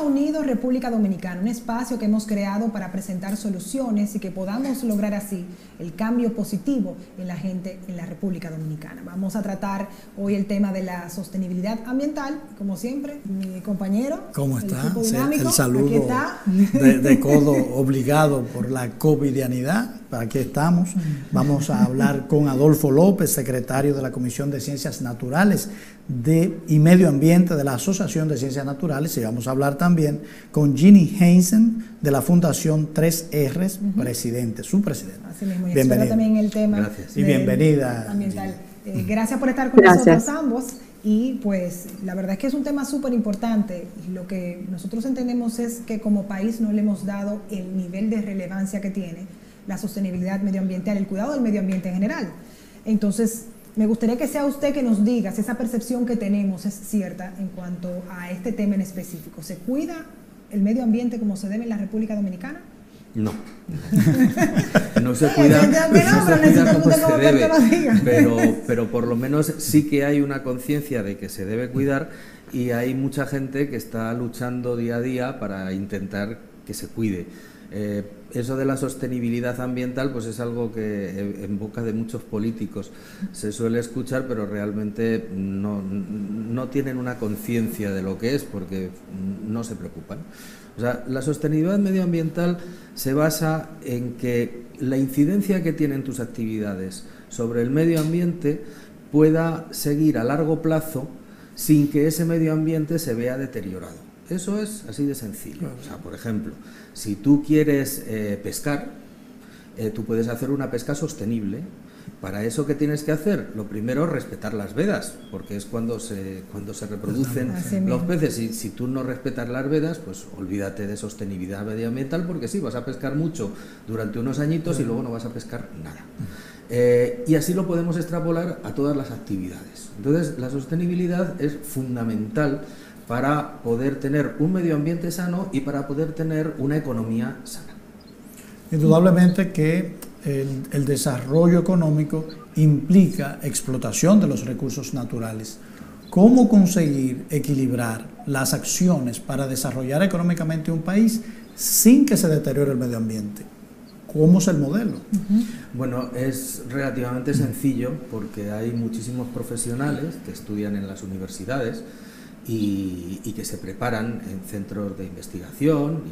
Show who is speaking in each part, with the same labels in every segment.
Speaker 1: Unidos República Dominicana, un espacio que hemos creado para presentar soluciones y que podamos lograr así el cambio positivo en la gente en la República Dominicana. Vamos a tratar hoy el tema de la sostenibilidad ambiental, como siempre, mi compañero.
Speaker 2: ¿Cómo está?
Speaker 1: El
Speaker 2: saludo
Speaker 1: aquí está.
Speaker 2: de codo obligado por la covidianidad. Aquí estamos. Vamos a hablar con Adolfo López, secretario de la Comisión de Ciencias Naturales y Medio Ambiente de la Asociación de Ciencias Naturales, y vamos a hablar también con Ginny Hansen de la Fundación 3Rs, su presidente.
Speaker 1: Así mismo, y
Speaker 2: bienvenida
Speaker 1: también el tema.
Speaker 2: Gracias. Y bienvenida.
Speaker 1: Ambiental. Gracias por estar con nosotros ambos. Y pues la verdad es que es un tema súper importante. Lo que nosotros entendemos es que como país no le hemos dado el nivel de relevancia que tiene la sostenibilidad medioambiental, el cuidado del medio ambiente en general. Entonces, me gustaría que sea usted que nos diga si esa percepción que tenemos es cierta en cuanto a este tema en específico. ¿Se cuida el medio ambiente como se debe en la República Dominicana?
Speaker 3: No. No se cuida, como se debe, pero por lo menos sí que hay una conciencia de que se debe cuidar, y hay mucha gente que está luchando día a día para intentar que se cuide. Eso de la sostenibilidad ambiental pues es algo que en boca de muchos políticos se suele escuchar, pero realmente no tienen una conciencia de lo que es, porque no se preocupan. O sea, la sostenibilidad medioambiental se basa en que la incidencia que tienen tus actividades sobre el medio ambiente pueda seguir a largo plazo sin que ese medio ambiente se vea deteriorado. Eso es así de sencillo. O sea, por ejemplo, si tú quieres pescar, tú puedes hacer una pesca sostenible. Para eso, ¿qué tienes que hacer? Lo primero es respetar las vedas, porque es cuando se reproducen los peces. Si tú no respetas las vedas, pues olvídate de sostenibilidad medioambiental, porque sí, vas a pescar mucho durante unos añitos y luego no vas a pescar nada. Y así lo podemos extrapolar a todas las actividades. Entonces, la sostenibilidad es fundamental para poder tener un medio ambiente sano y para poder tener una economía sana.
Speaker 2: Indudablemente que el desarrollo económico implica explotación de los recursos naturales. ¿Cómo conseguir equilibrar las acciones para desarrollar económicamente un país sin que se deteriore el medio ambiente? ¿Cómo es el modelo?
Speaker 3: Bueno, es relativamente sencillo, porque hay muchísimos profesionales que estudian en las universidades y que se preparan en centros de investigación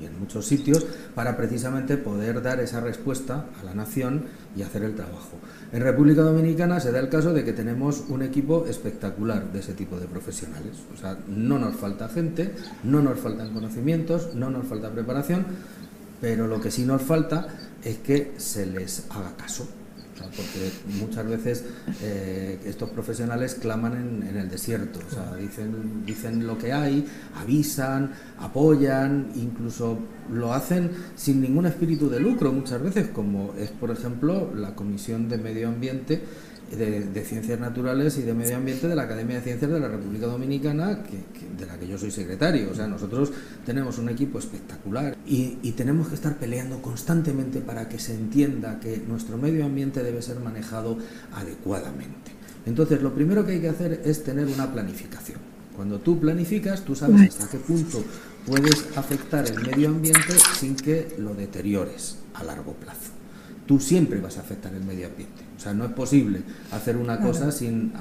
Speaker 3: y en muchos sitios para precisamente poder dar esa respuesta a la nación y hacer el trabajo. En República Dominicana se da el caso de que tenemos un equipo espectacular de ese tipo de profesionales. O sea, no nos falta gente, no nos faltan conocimientos, no nos falta preparación, pero lo que sí nos falta es que se les haga caso. O sea, porque muchas veces estos profesionales claman en el desierto. O sea, dicen lo que hay, avisan, apoyan, incluso lo hacen sin ningún espíritu de lucro muchas veces, como es, por ejemplo, la Comisión de Medio Ambiente, de Ciencias Naturales y de Medio Ambiente de la Academia de Ciencias de la República Dominicana, de la que yo soy secretario. O sea, nosotros tenemos un equipo espectacular y tenemos que estar peleando constantemente para que se entienda que nuestro medio ambiente debe ser manejado adecuadamente. Entonces, lo primero que hay que hacer es tener una planificación. Cuando tú planificas, tú sabes hasta qué punto puedes afectar el medio ambiente sin que lo deteriores a largo plazo. Tú siempre vas a afectar el medio ambiente. O sea, no es posible hacer una cosa sin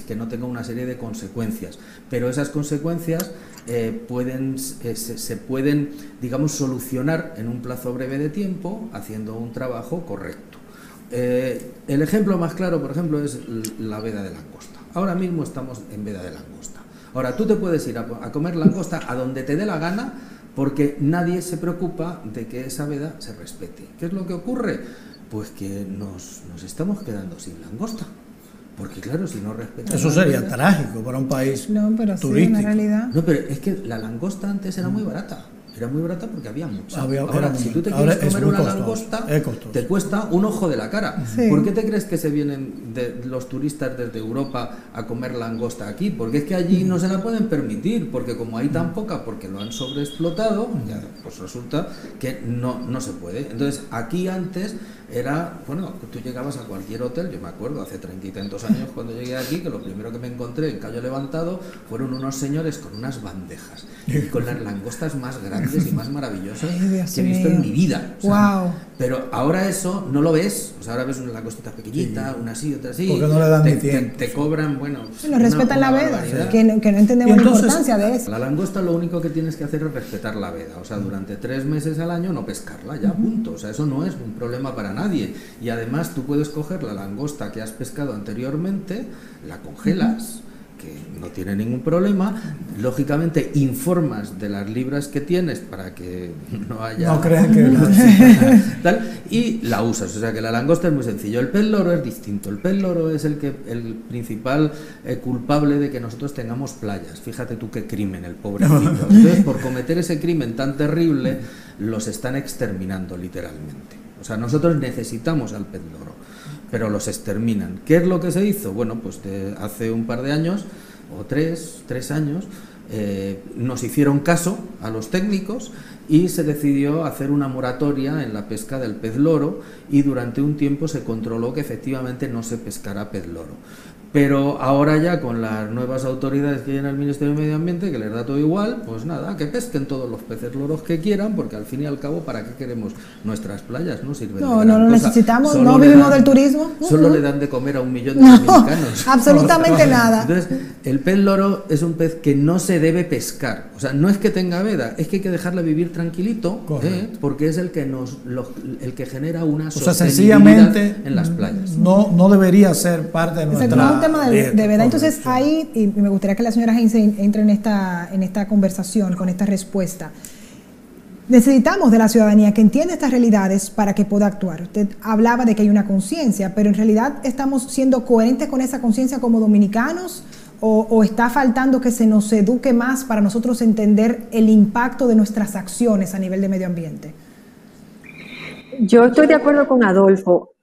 Speaker 3: que no tenga una serie de consecuencias. Pero esas consecuencias se pueden, digamos, solucionar en un plazo breve de tiempo haciendo un trabajo correcto. El ejemplo más claro, por ejemplo, es la veda de langosta. Ahora mismo estamos en veda de langosta. Ahora, tú te puedes ir a comer langosta a donde te dé la gana, porque nadie se preocupa de que esa veda se respete. ¿Qué es lo que ocurre? Pues que nos estamos quedando sin langosta. Porque claro, si no respetan...
Speaker 2: Eso sería trágico para un país
Speaker 1: pero
Speaker 2: turístico.
Speaker 1: Sí, en realidad.
Speaker 3: No, pero es que la langosta antes era muy barata. Era muy barata porque había mucha.
Speaker 2: Ahora,
Speaker 3: si tú te quieres comer una langosta, te cuesta un ojo de la cara.
Speaker 1: Sí.
Speaker 3: ¿Por qué te crees que se vienen los turistas desde Europa a comer langosta aquí? Porque es que allí no se la pueden permitir, porque como hay tan poca, porque lo han sobreexplotado, ya, pues resulta que no se puede. Entonces, aquí antes era, bueno, tú llegabas a cualquier hotel, yo me acuerdo, hace 30 y tantos años cuando llegué aquí, que lo primero que me encontré en Cayo Levantado fueron unos señores con unas bandejas y con las langostas más grandes y más maravillosas que he visto en mi vida. O sea,
Speaker 1: wow.
Speaker 3: Pero ahora eso no lo ves, o sea, ahora ves una langostita pequeñita, una así, otra así.
Speaker 2: Porque no le dan ni tiempo.
Speaker 3: Te cobran, bueno,
Speaker 1: no respetan la veda, que no entendemos la importancia de eso.
Speaker 3: La langosta lo único que tienes que hacer es respetar la veda, o sea, durante 3 meses al año no pescarla, ya, punto. O sea, eso no es un problema para nadie. Y además tú puedes coger la langosta que has pescado anteriormente, la congelas, que no tiene ningún problema, lógicamente informas de las libras que tienes para que no haya...
Speaker 2: No crean que...
Speaker 3: tal, y la usas, o sea que la langosta es muy sencillo. El pez loro es distinto, el pez loro es el principal culpable de que nosotros tengamos playas. Fíjate tú qué crimen, el pobrecito. Entonces, por cometer ese crimen tan terrible, los están exterminando literalmente. O sea, nosotros necesitamos al pez loro, pero los exterminan. ¿Qué es lo que se hizo? Bueno, pues hace un par de años, o tres años, nos hicieron caso a los técnicos y se decidió hacer una moratoria en la pesca del pez loro y durante un tiempo se controló que efectivamente no se pescara pez loro. Pero ahora ya con las nuevas autoridades que hay en el Ministerio de Medio Ambiente, que les da todo igual, pues nada, que pesquen todos los peces loros que quieran, porque al fin y al cabo, ¿para qué queremos nuestras playas? No sirven de gran
Speaker 1: no
Speaker 3: cosa.
Speaker 1: Necesitamos,
Speaker 3: Solo
Speaker 1: no vivimos del turismo.
Speaker 3: Solo le dan de comer a 1 millón de dominicanos.
Speaker 1: Absolutamente nada.
Speaker 3: Entonces, el pez loro es un pez que no se debe pescar. O sea, no es que tenga veda, es que hay que dejarle vivir tranquilito, porque es el que el que genera una sostenibilidad en las playas.
Speaker 2: No debería ser parte de nuestra...
Speaker 1: tema de verdad. Entonces ahí, y me gustaría que la señora Heinze entre en esta conversación, con esta respuesta. Necesitamos de la ciudadanía que entienda estas realidades para que pueda actuar. Usted hablaba de que hay una conciencia, pero en realidad estamos siendo coherentes con esa conciencia como dominicanos, o está faltando que se nos eduque más para nosotros entender el impacto de nuestras acciones a nivel de medio ambiente.
Speaker 4: Yo estoy de acuerdo con Adolfo.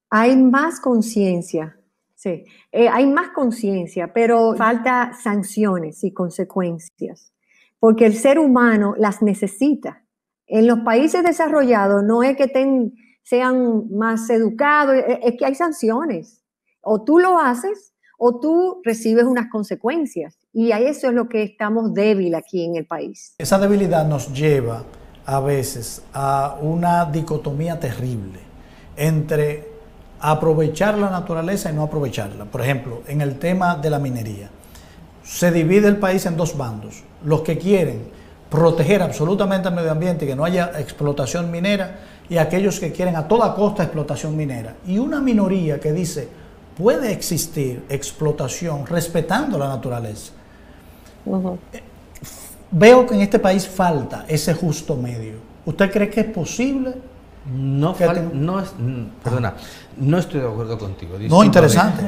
Speaker 4: Hay más conciencia. Sí, hay más conciencia, pero falta sanciones y consecuencias, porque el ser humano las necesita. En los países desarrollados no es que sean más educados, es que hay sanciones. O tú lo haces o tú recibes unas consecuencias, y a eso es lo que estamos débiles aquí en el país.
Speaker 2: Esa debilidad nos lleva a veces a una dicotomía terrible entre aprovechar la naturaleza y no aprovecharla. Por ejemplo, en el tema de la minería, se divide el país en 2 bandos. Los que quieren proteger absolutamente el medio ambiente y que no haya explotación minera, y aquellos que quieren a toda costa explotación minera. Y una minoría que dice, puede existir explotación respetando la naturaleza. Veo que en este país falta ese justo medio. ¿Usted cree que es posible?
Speaker 3: No estoy de acuerdo contigo.
Speaker 2: No, interesante.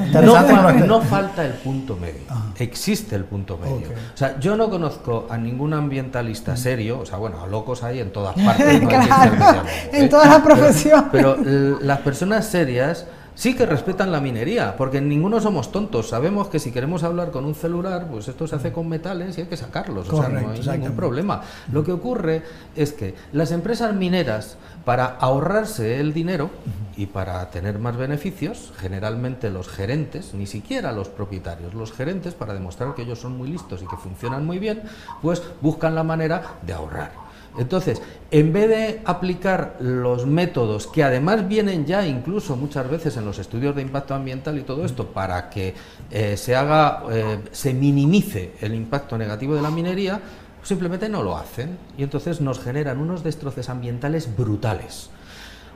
Speaker 3: No falta el punto medio. Existe el punto medio.
Speaker 2: Okay.
Speaker 3: O sea, yo no conozco a ningún ambientalista serio, o sea, bueno, a locos hay en todas partes. No
Speaker 1: claro, en todas las profesiones.
Speaker 3: Pero las personas serias sí que respetan la minería, porque ninguno somos tontos. Sabemos que si queremos hablar con un celular, pues esto se hace con metales y hay que sacarlos.
Speaker 2: Correcto,
Speaker 3: o sea, no hay ningún problema. Lo que ocurre es que las empresas mineras, para ahorrarse el dinero y para tener más beneficios, generalmente los gerentes, ni siquiera los propietarios, los gerentes, para demostrar que ellos son muy listos y que funcionan muy bien, pues buscan la manera de ahorrar. Entonces, en vez de aplicar los métodos que además vienen ya incluso muchas veces en los estudios de impacto ambiental y todo esto, para que se minimice el impacto negativo de la minería, simplemente no lo hacen, y entonces nos generan unos destrozos ambientales brutales.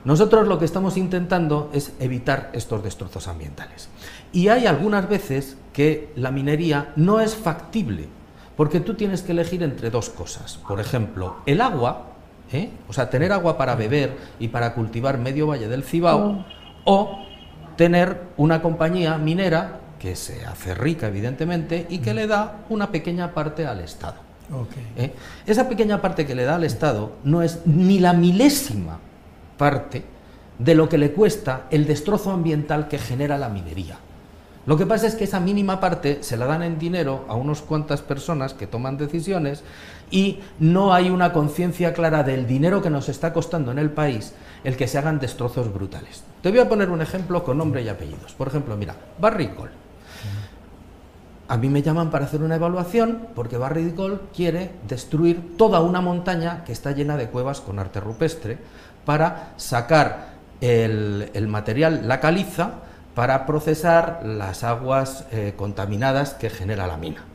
Speaker 3: Nosotros lo que estamos intentando es evitar estos destrozos ambientales. Y hay algunas veces que la minería no es factible, porque tú tienes que elegir entre 2 cosas. Por ejemplo, el agua, o sea, tener agua para beber y para cultivar medio valle del Cibao, o tener una compañía minera que se hace rica, evidentemente, y que le da una pequeña parte al Estado. Esa pequeña parte que le da al Estado no es ni la milésima parte de lo que le cuesta el destrozo ambiental que genera la minería. Lo que pasa es que esa mínima parte se la dan en dinero a unas cuantas personas que toman decisiones y no hay una conciencia clara del dinero que nos está costando en el país el que se hagan destrozos brutales. Te voy a poner un ejemplo con nombre y apellidos. Por ejemplo, mira, Barrick Gold. A mí me llaman para hacer una evaluación porque Barrick Gold quiere destruir toda una montaña que está llena de cuevas con arte rupestre para sacar el material, la caliza, para procesar las aguas contaminadas que genera la mina.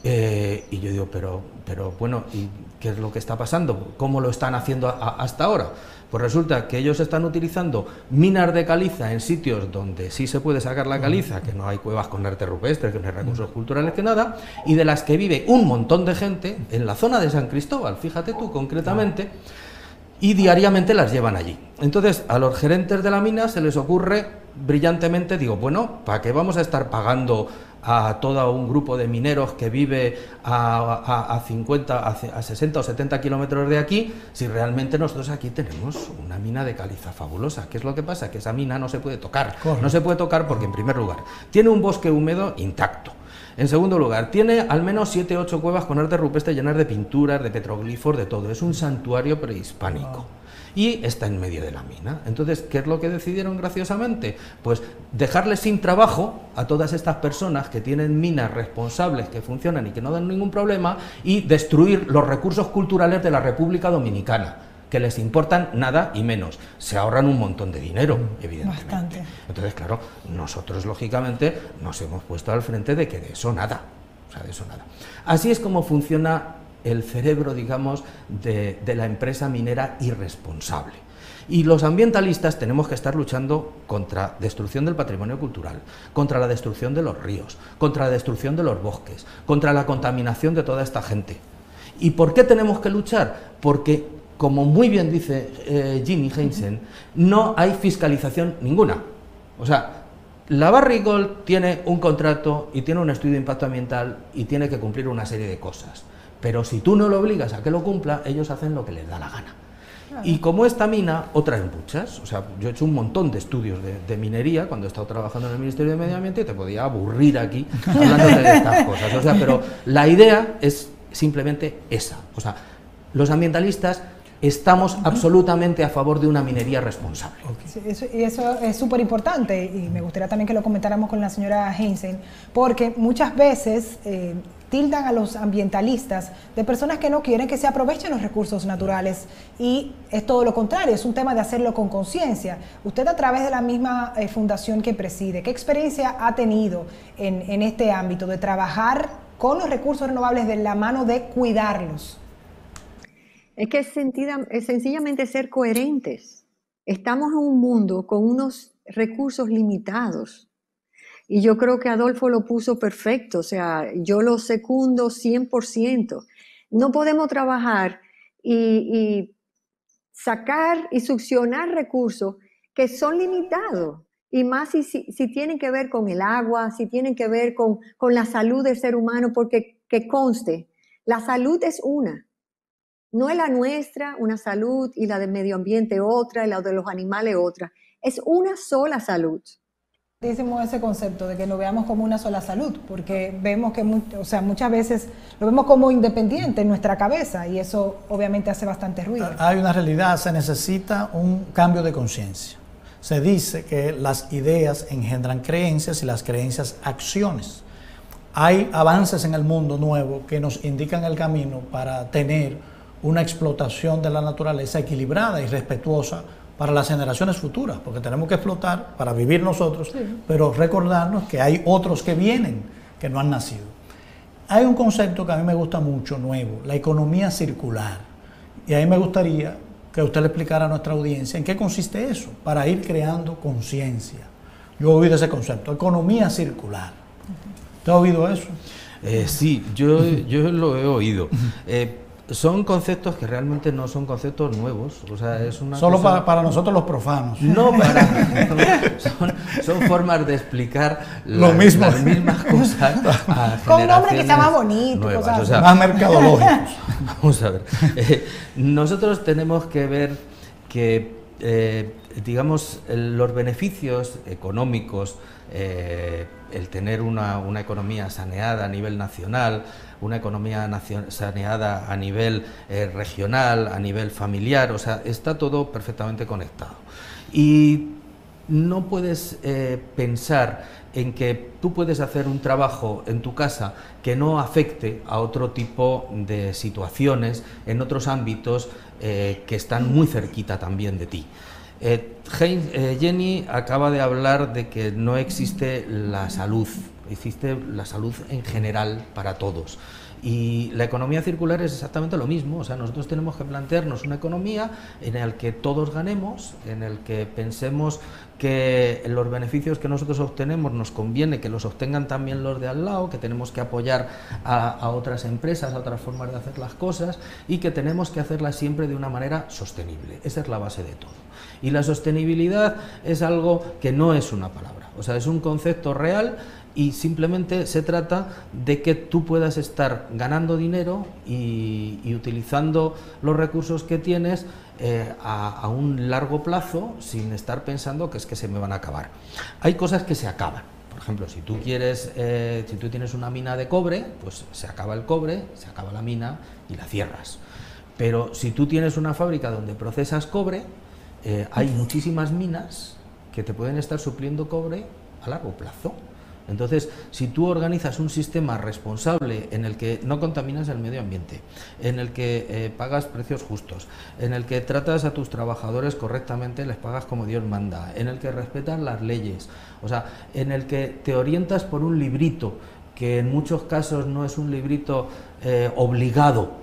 Speaker 3: Y yo digo, pero bueno, ¿y qué es lo que está pasando? ¿Cómo lo están haciendo hasta ahora? Pues resulta que ellos están utilizando minas de caliza en sitios donde sí se puede sacar la caliza, que no hay cuevas con arte rupestre, que no hay recursos culturales, que nada, y de las que vive un montón de gente en la zona de San Cristóbal, fíjate tú concretamente, y diariamente las llevan allí. Entonces, a los gerentes de la mina se les ocurre brillantemente, digo, bueno, ¿para qué vamos a estar pagando a todo un grupo de mineros que vive a 60 o 70 kilómetros de aquí, si realmente nosotros aquí tenemos una mina de caliza fabulosa? ¿Qué es lo que pasa? Que esa mina no se puede tocar. Correcto. No se puede tocar porque, en primer lugar, tiene un bosque húmedo intacto. En segundo lugar, tiene al menos 7 o 8 cuevas con arte rupestre llenas de pinturas, de petroglifos, de todo. Es un santuario prehispánico. Y está en medio de la mina. Entonces, ¿qué es lo que decidieron graciosamente? Pues dejarles sin trabajo a todas estas personas que tienen minas responsables, que funcionan y que no dan ningún problema, y destruir los recursos culturales de la República Dominicana, que les importan nada y menos. Se ahorran un montón de dinero, evidentemente. Bastante. Entonces, claro, nosotros, lógicamente, nos hemos puesto al frente de que de eso nada. O sea, de eso nada. Así es como funciona el cerebro, digamos, de la empresa minera irresponsable. Y los ambientalistas tenemos que estar luchando contra destrucción del patrimonio cultural, contra la destrucción de los ríos, contra la destrucción de los bosques, contra la contaminación de toda esta gente. ¿Y por qué tenemos que luchar? Porque, como muy bien dice Ginny Heinsen, no hay fiscalización ninguna. O sea, la Barrick Gold tiene un contrato y tiene un estudio de impacto ambiental y tiene que cumplir una serie de cosas. Pero si tú no lo obligas a que lo cumpla, ellos hacen lo que les da la gana. Claro. Y como esta mina, otras muchas. O sea, yo he hecho un montón de estudios de minería cuando he estado trabajando en el Ministerio de Medio Ambiente y te podía aburrir aquí hablándote de estas cosas. O sea, pero la idea es simplemente esa. O sea, los ambientalistas estamos absolutamente a favor de una minería responsable.
Speaker 1: Okay. Sí, eso es súper importante y me gustaría también que lo comentáramos con la señora Heinsen, porque muchas veces tildan a los ambientalistas de personas que no quieren que se aprovechen los recursos naturales, y es todo lo contrario, es un tema de hacerlo con conciencia. Usted, a través de la misma fundación que preside, ¿qué experiencia ha tenido en este ámbito de trabajar con los recursos renovables de la mano de cuidarlos?
Speaker 4: Es que es sencillamente ser coherentes. Estamos en un mundo con unos recursos limitados. Y yo creo que Adolfo lo puso perfecto, o sea, yo lo secundo 100%. No podemos trabajar y sacar y succionar recursos que son limitados. Y más si tienen que ver con el agua, si tienen que ver con la salud del ser humano, porque que conste, la salud es una. No es la nuestra, una salud, y la del medio ambiente otra, y la de los animales otra. Es una sola salud.
Speaker 1: Decimos ese concepto de que lo veamos como una sola salud, porque vemos que muchas veces lo vemos como independiente en nuestra cabeza, y eso obviamente hace bastante ruido.
Speaker 2: Hay una realidad, se necesita un cambio de conciencia. Se dice que las ideas engendran creencias y las creencias acciones. Hay avances en el mundo nuevo que nos indican el camino para tener una explotación de la naturaleza equilibrada y respetuosa para las generaciones futuras, porque tenemos que explotar para vivir nosotros, sí, pero recordarnos que hay otros que vienen, que no han nacido. Hay un concepto que a mí me gusta mucho, nuevo, la economía circular, y a mí me gustaría que usted le explicara a nuestra audiencia en qué consiste eso, para ir creando conciencia. Yo he oído ese concepto, economía circular. ¿Usted ha oído eso?
Speaker 3: Sí, yo lo he oído. Son conceptos que realmente no son conceptos nuevos, o sea, es una
Speaker 2: solo
Speaker 3: cosa...
Speaker 2: para nosotros los profanos.
Speaker 3: No, son formas de explicar
Speaker 2: las
Speaker 3: mismas cosas a
Speaker 1: con un nombre que está más bonito,
Speaker 3: nuevas,
Speaker 1: cosas
Speaker 3: o sea,
Speaker 2: más mercadológicos.
Speaker 3: Vamos a ver, nosotros tenemos que ver que, digamos, los beneficios económicos, el tener una economía saneada a nivel nacional, una economía saneada a nivel regional, a nivel familiar, o sea, está todo perfectamente conectado. Y no puedes pensar en que tú puedes hacer un trabajo en tu casa que no afecte a otro tipo de situaciones en otros ámbitos que están muy cerquita también de ti. Jenny acaba de hablar de que no existe la salud, existe la salud en general para todos. Y la economía circular es exactamente lo mismo, o sea, nosotros tenemos que plantearnos una economía en la que todos ganemos, en el que pensemos que los beneficios que nosotros obtenemos nos conviene que los obtengan también los de al lado, que tenemos que apoyar a otras empresas, a otras formas de hacer las cosas y que tenemos que hacerlas siempre de una manera sostenible. Esa es la base de todo. Y la sostenibilidad es algo que no es una palabra, o sea, es un concepto real. Y simplemente se trata de que tú puedas estar ganando dinero y utilizando los recursos que tienes a un largo plazo sin estar pensando que es que se me van a acabar. Hay cosas que se acaban. Por ejemplo, si tú tienes una mina de cobre, pues se acaba el cobre, se acaba la mina y la cierras. Pero si tú tienes una fábrica donde procesas cobre, hay muchísimas minas que te pueden estar supliendo cobre a largo plazo. Entonces, si tú organizas un sistema responsable en el que no contaminas el medio ambiente, en el que pagas precios justos, en el que tratas a tus trabajadores correctamente, les pagas como Dios manda, en el que respetas las leyes, o sea, en el que te orientas por un librito, que en muchos casos no es un librito obligado,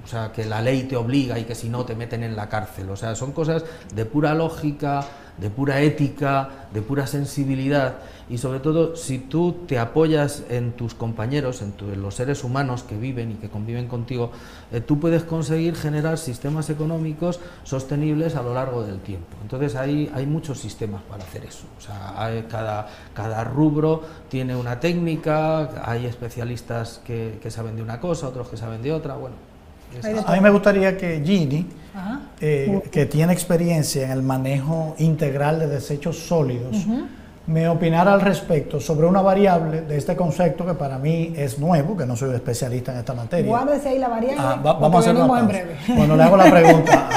Speaker 3: o sea, que la ley te obliga y que si no te meten en la cárcel, o sea, son cosas de pura lógica, de pura ética, de pura sensibilidad y sobre todo si tú te apoyas en tus compañeros, en los seres humanos que viven y que conviven contigo, tú puedes conseguir generar sistemas económicos sostenibles a lo largo del tiempo. Entonces hay muchos sistemas para hacer eso, o sea, cada rubro tiene una técnica, hay especialistas que saben de una cosa, otros que saben de otra, bueno.
Speaker 2: A mí me gustaría que Ginny, que tiene experiencia en el manejo integral de desechos sólidos, me opinara al respecto sobre una variable de este concepto que para mí es nuevo, que no soy especialista en esta materia.
Speaker 1: Guárdese ahí la variable,
Speaker 2: vamos a hacer una pausa.
Speaker 1: En breve.
Speaker 2: Bueno, le hago la pregunta.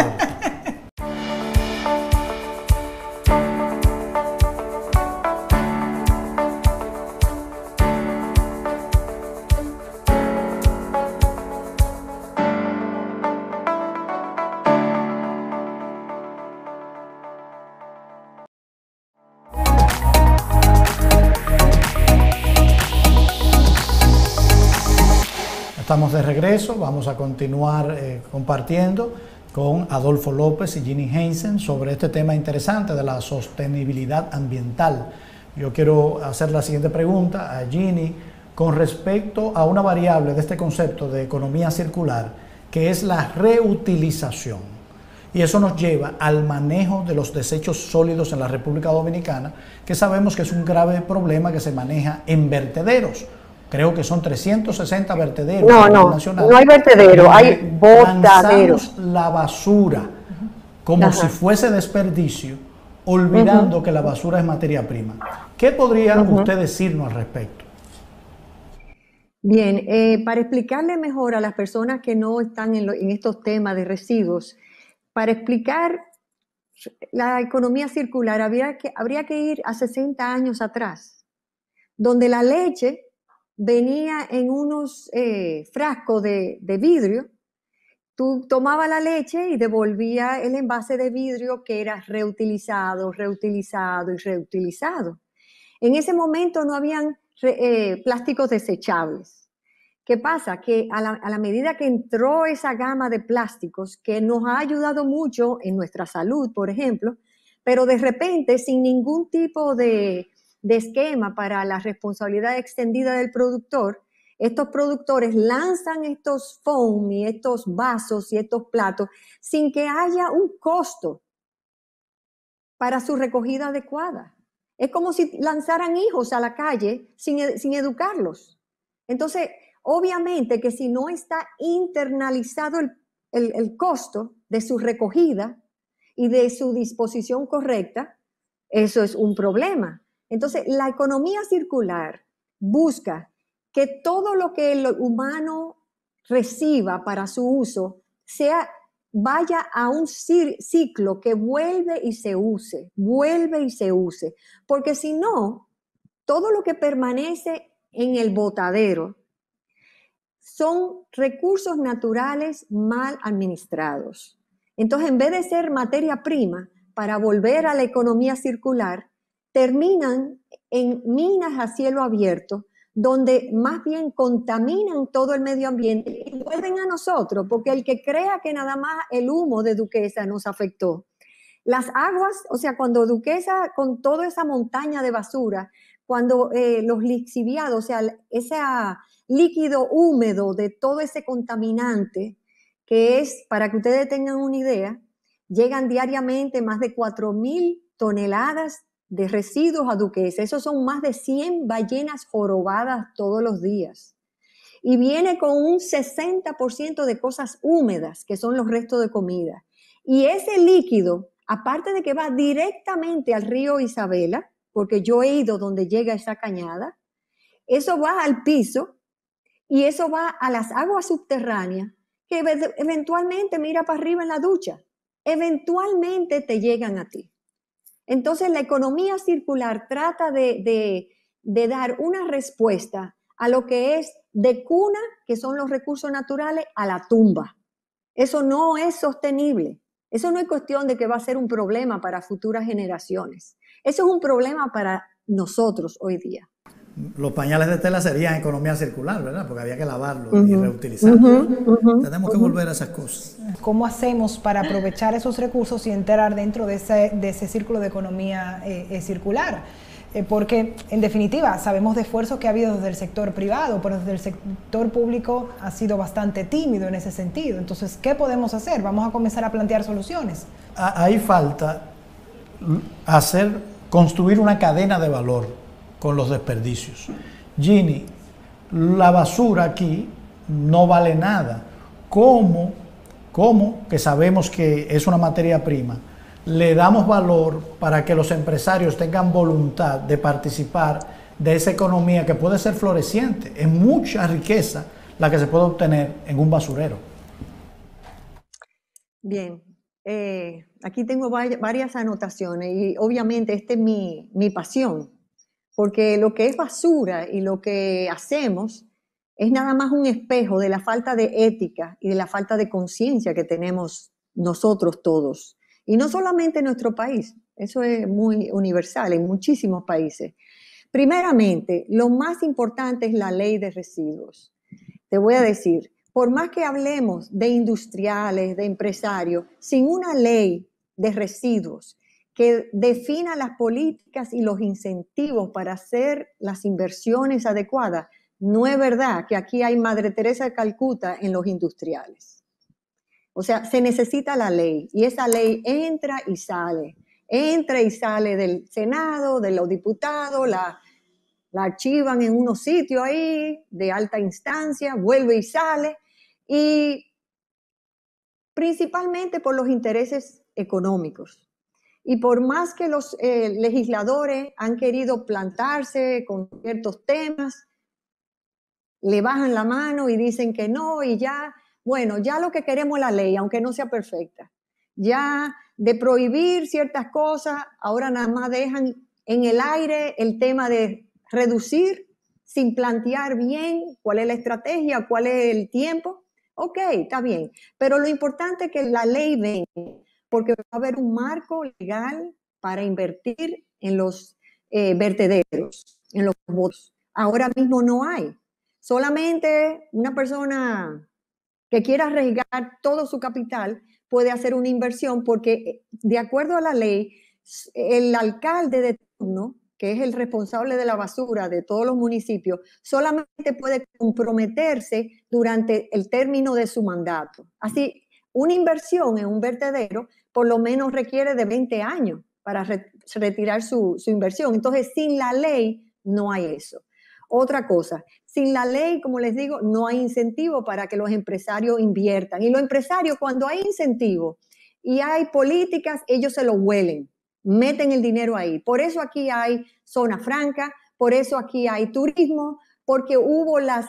Speaker 2: Estamos de regreso, vamos a continuar compartiendo con Adolfo López y Ginny Heinzen sobre este tema interesante de la sostenibilidad ambiental. Yo quiero hacer la siguiente pregunta a Ginny con respecto a una variable de este concepto de economía circular, que es la reutilización. Y eso nos lleva al manejo de los desechos sólidos en la República Dominicana, que sabemos que es un grave problema que se maneja en vertederos. Creo que son 360 vertederos.
Speaker 4: No hay vertedero, hay botaderos.
Speaker 2: La basura como si fuese desperdicio, olvidando que la basura es materia prima. ¿Qué podría usted decirnos al respecto?
Speaker 4: Bien, para explicarle mejor a las personas que no están en estos temas de residuos, para explicar la economía circular habría que ir a 60 años atrás, donde la leche venía en unos frascos de vidrio. Tú tomabas la leche y devolvías el envase de vidrio que era reutilizado, reutilizado y reutilizado. En ese momento no habían plásticos desechables. ¿Qué pasa? Que a la medida que entró esa gama de plásticos, que nos ha ayudado mucho en nuestra salud, por ejemplo, pero de repente, sin ningún tipo de esquema para la responsabilidad extendida del productor, estos productores lanzan estos foam y estos vasos y estos platos sin que haya un costo para su recogida adecuada. Es como si lanzaran hijos a la calle sin educarlos. Entonces, obviamente que si no está internalizado el costo de su recogida y de su disposición correcta, eso es un problema. Entonces, la economía circular busca que todo lo que el humano reciba para su uso vaya a un ciclo que vuelve y se use, porque si no, todo lo que permanece en el botadero son recursos naturales mal administrados. Entonces, en vez de ser materia prima para volver a la economía circular, terminan en minas a cielo abierto, donde más bien contaminan todo el medio ambiente y vuelven a nosotros, porque el que crea que nada más el humo de Duquesa nos afectó. Las aguas, o sea, cuando Duquesa, con toda esa montaña de basura, cuando los lixiviados, o sea, ese líquido húmedo de todo ese contaminante, que es, para que ustedes tengan una idea, llegan diariamente más de 4,000 toneladas de residuos a Duquesa. Esos son más de 100 ballenas jorobadas todos los días. Y viene con un 60% de cosas húmedas, que son los restos de comida. Y ese líquido, aparte de que va directamente al río Isabela, porque yo he ido donde llega esa cañada, eso va al piso y eso va a las aguas subterráneas, que eventualmente mira para arriba en la ducha. Eventualmente te llegan a ti. Entonces, la economía circular trata de dar una respuesta a lo que es de cuna, que son los recursos naturales, a la tumba. Eso no es sostenible. Eso no es cuestión de que va a ser un problema para futuras generaciones. Eso es un problema para nosotros hoy día.
Speaker 2: Los pañales de tela serían economía circular, ¿verdad? Porque había que lavarlos y reutilizarlos. Tenemos que volver a esas cosas.
Speaker 1: ¿Cómo hacemos para aprovechar esos recursos y entrar dentro de ese círculo de economía circular? Porque, en definitiva, sabemos de esfuerzos que ha habido desde el sector privado, pero desde el sector público ha sido bastante tímido en ese sentido. Entonces, ¿qué podemos hacer? Vamos a comenzar a plantear soluciones.
Speaker 2: Ahí falta construir una cadena de valor con los desperdicios. Ginny, la basura aquí no vale nada. ¿Cómo, que sabemos que es una materia prima, le damos valor para que los empresarios tengan voluntad de participar de esa economía que puede ser floreciente? Es mucha riqueza la que se puede obtener en un basurero.
Speaker 4: Bien, aquí tengo varias anotaciones y obviamente esta es mi pasión, porque lo que es basura y lo que hacemos es nada más un espejo de la falta de ética y de la falta de conciencia que tenemos nosotros todos. Y no solamente en nuestro país, eso es muy universal en muchísimos países. Primeramente, lo más importante es la ley de residuos. Te voy a decir, por más que hablemos de industriales, de empresarios, sin una ley de residuos que defina las políticas y los incentivos para hacer las inversiones adecuadas, no es verdad que aquí hay Madre Teresa de Calcuta en los industriales. O sea, se necesita la ley y esa ley entra y sale del Senado, de los diputados, la archivan en unos sitios ahí de alta instancia, vuelve y sale, y principalmente por los intereses económicos. Y por más que los legisladores han querido plantarse con ciertos temas, le bajan la mano y dicen que no, y ya, bueno, ya lo que queremos es la ley, aunque no sea perfecta. Ya de prohibir ciertas cosas, ahora nada más dejan en el aire el tema de reducir sin plantear bien cuál es la estrategia, cuál es el tiempo. Ok, está bien, pero lo importante es que la ley venga, porque va a haber un marco legal para invertir en los vertederos, en los botes. Ahora mismo no hay. Solamente una persona que quiera arriesgar todo su capital puede hacer una inversión porque, de acuerdo a la ley, el alcalde de turno, que es el responsable de la basura de todos los municipios, solamente puede comprometerse durante el término de su mandato. Así, una inversión en un vertedero por lo menos requiere de 20 años para retirar su inversión. Entonces, sin la ley no hay eso. Otra cosa, sin la ley, como les digo, no hay incentivo para que los empresarios inviertan. Y los empresarios, cuando hay incentivo y hay políticas, ellos se lo huelen, meten el dinero ahí. Por eso aquí hay zona franca, por eso aquí hay turismo, porque hubo las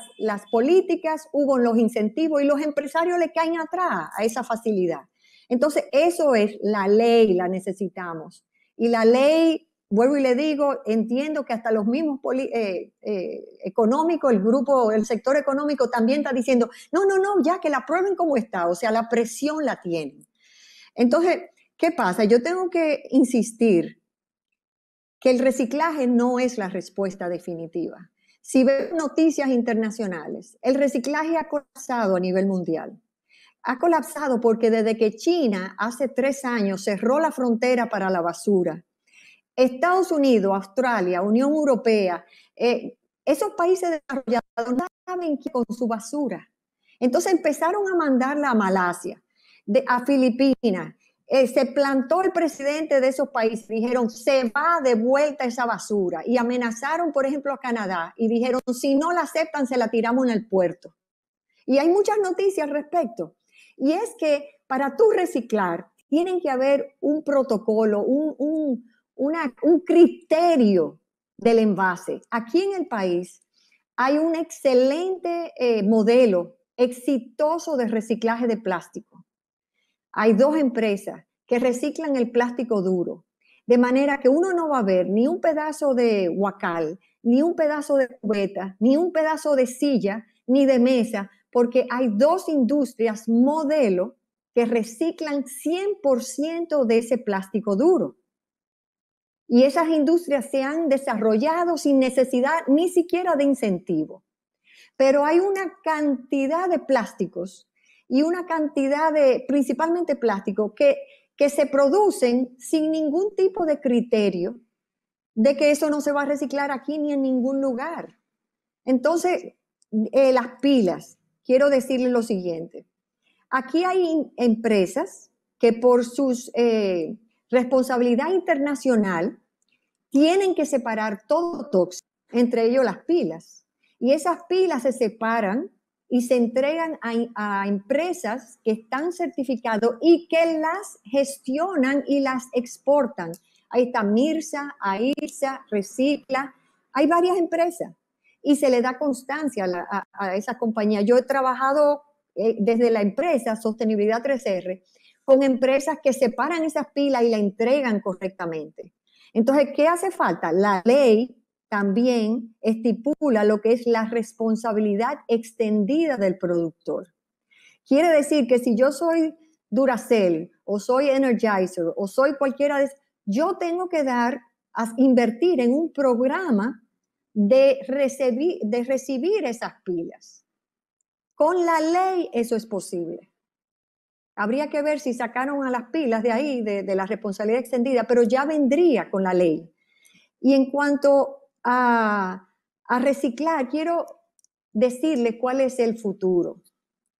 Speaker 4: políticas, hubo los incentivos y los empresarios le caen atrás a esa facilidad. Entonces, eso es la ley, la necesitamos. Y la ley, vuelvo y le digo, entiendo que hasta los mismos económicos, el sector económico también está diciendo, no, ya que la prueben como está, o sea, la presión la tienen. Entonces, ¿qué pasa? Yo tengo que insistir que el reciclaje no es la respuesta definitiva. Si ven noticias internacionales, el reciclaje ha colapsado a nivel mundial. Ha colapsado porque desde que China hace 3 años cerró la frontera para la basura, Estados Unidos, Australia, Unión Europea, esos países desarrollados no saben qué con su basura. Entonces empezaron a mandarla a Malasia, a Filipinas. Se plantó el presidente de esos países, dijeron, se va de vuelta esa basura. Y amenazaron, por ejemplo, a Canadá y dijeron, si no la aceptan, se la tiramos en el puerto. Y hay muchas noticias al respecto. Y es que para tú reciclar, tienen que haber un protocolo, un criterio del envase. Aquí en el país hay un excelente modelo exitoso de reciclaje de plástico. Hay 2 empresas que reciclan el plástico duro, de manera que uno no va a ver ni un pedazo de guacal, ni un pedazo de cubeta, ni un pedazo de silla, ni de mesa, porque hay 2 industrias modelo que reciclan 100% de ese plástico duro. Y esas industrias se han desarrollado sin necesidad ni siquiera de incentivo. Pero hay una cantidad de plásticos y una cantidad de, principalmente plástico, que se producen sin ningún tipo de criterio de que eso no se va a reciclar aquí ni en ningún lugar. Entonces, las pilas, quiero decirles lo siguiente. Aquí hay empresas que por su responsabilidad internacional tienen que separar todo tóxico, entre ellos las pilas. Y esas pilas se separan y se entregan a empresas que están certificadas y que las gestionan y las exportan. Ahí está Mirsa, AIRSA, Recicla, hay varias empresas y se le da constancia a esa compañía. Yo he trabajado desde la empresa Sostenibilidad 3R con empresas que separan esas pilas y la entregan correctamente. Entonces, ¿qué hace falta? La ley también estipula lo que es la responsabilidad extendida del productor. Quiere decir que si yo soy Duracell o soy Energizer o soy cualquiera de esas, yo tengo que invertir en un programa de recibir esas pilas. Con la ley eso es posible. Habría que ver si sacaron a las pilas de ahí, de la responsabilidad extendida, pero ya vendría con la ley. Y en cuanto a reciclar, quiero decirles cuál es el futuro,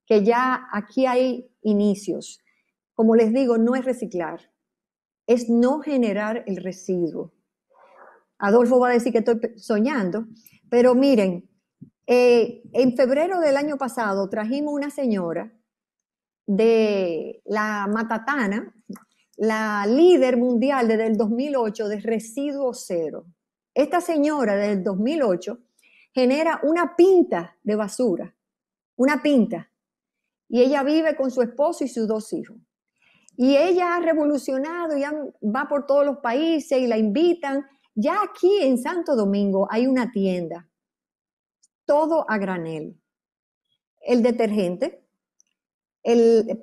Speaker 4: que ya aquí hay inicios. Como les digo, no es reciclar, es no generar el residuo. Adolfo va a decir que estoy soñando, pero miren, en febrero del año pasado trajimos una señora de la Matatana, la líder mundial desde el 2008 de residuo cero. Esta señora desde el 2008 genera una pinta de basura, una pinta, y ella vive con su esposo y sus 2 hijos. Y ella ha revolucionado, ya va por todos los países y la invitan. Ya aquí en Santo Domingo hay una tienda, todo a granel. El detergente,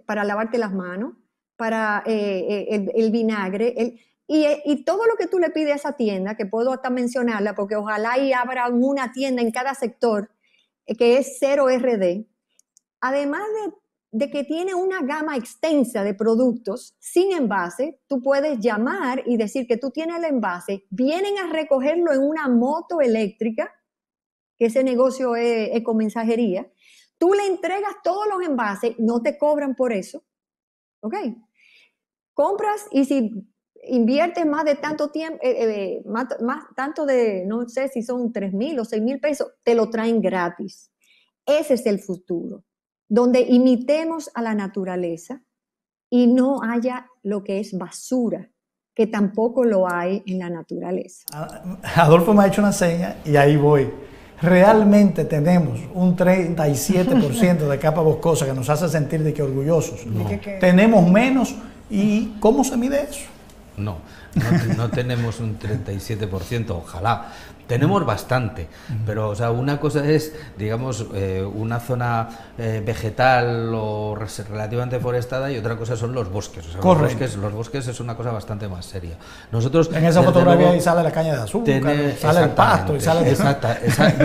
Speaker 4: para lavarte las manos, para el vinagre, y todo lo que tú le pides a esa tienda, que puedo hasta mencionarla, porque ojalá y abra una tienda en cada sector que es 0RD, además de que tiene una gama extensa de productos sin envase, tú puedes llamar y decir que tú tienes el envase, vienen a recogerlo en una moto eléctrica, que ese negocio es ecomensajería, tú le entregas todos los envases, no te cobran por eso, ¿ok? Compras y si inviertes más de tanto tiempo, tanto de, no sé si son 3,000 o 6,000 pesos, te lo traen gratis. Ese es el futuro, donde imitemos a la naturaleza y no haya lo que es basura, que tampoco lo hay en la naturaleza.
Speaker 2: Adolfo me ha hecho una seña y ahí voy. Realmente tenemos un 37% de capa boscosa que nos hace sentir de que orgullosos. No. Tenemos menos. ¿Y cómo se mide eso?
Speaker 3: No tenemos un 37%, ojalá. Tenemos bastante, pero o sea, una cosa es, digamos, una zona vegetal o relativamente forestada y otra cosa son los bosques. O sea, los bosques es una cosa bastante más seria. Nosotros
Speaker 2: en esa fotografía ahí sale la caña de azúcar, sale el pasto y sale...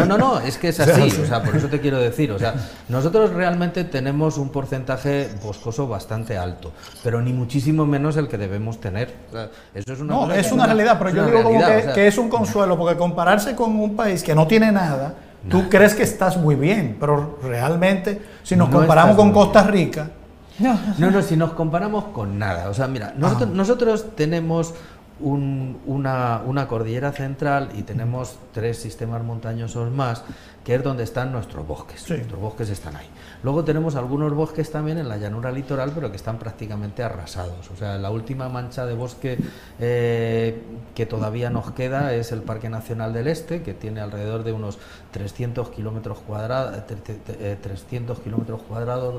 Speaker 3: No, es que es así, o sea, por eso te quiero decir, o sea, nosotros realmente tenemos un porcentaje boscoso bastante alto, pero ni muchísimo menos el que debemos tener. O sea, eso es una
Speaker 2: es una realidad, pero yo digo como que es un consuelo, porque comparar con un país que no tiene nada, tú crees que estás muy bien, pero realmente si nos comparamos con Costa Rica...
Speaker 3: No, si nos comparamos con nada. O sea, mira, nosotros tenemos una cordillera central y tenemos 3 sistemas montañosos más, que es donde están nuestros bosques. Sí. Nuestros bosques están ahí. Luego tenemos algunos bosques también en la llanura litoral, pero que están prácticamente arrasados. O sea, la última mancha de bosque que todavía nos queda es el Parque Nacional del Este, que tiene alrededor de unos 300 kilómetros cuadrados